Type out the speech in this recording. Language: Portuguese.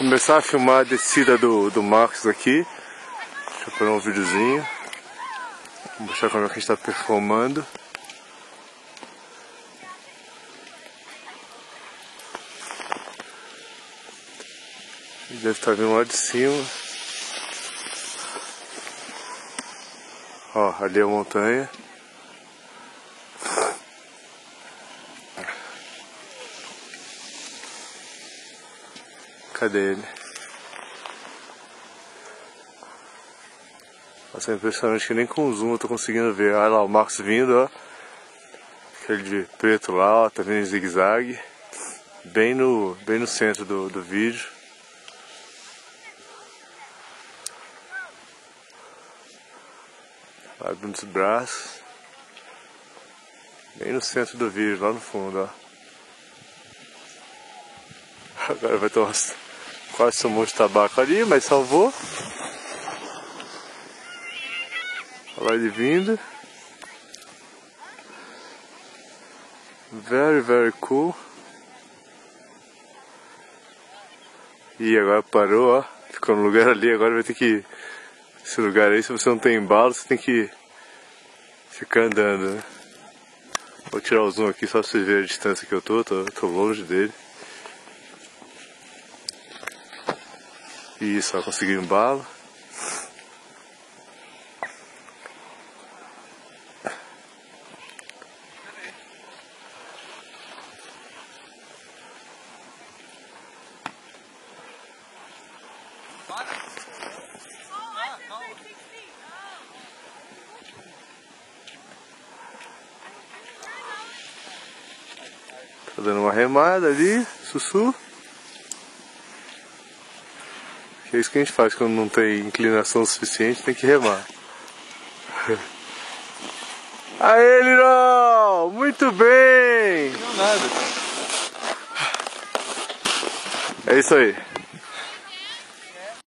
começar a filmar a descida do Marcos aqui. Deixa eu pôr um videozinho. Vou mostrar como é que a gente está performando. Ele deve estar vindo lá de cima. Ó, ali é a montanha. Cadê ele? Nossa, é impressionante que nem com o zoom eu tô conseguindo ver. Olha lá o Marcos vindo, ó. Aquele de preto lá, ó, tá vindo em zigue-zague. Bem no centro do vídeo. Abrindo os braços. Bem no centro do vídeo, lá no fundo, ó. Agora vai ter quase sumou de tabaco ali, mas salvou. Olha lá ele vindo. Very cool. E agora parou, ó. Ficou no lugar ali, agora vai ter que... Esse lugar aí, se você não tem embalo, você tem que ficar andando, né? Vou tirar o zoom aqui só pra vocês verem a distância que eu tô longe dele. Isso, ó, consegui um embalo. Tá dando uma remada ali, sussu. É isso que a gente faz quando não tem inclinação suficiente, tem que remar. Aê, Lirão! Muito bem! Não nada. É isso aí.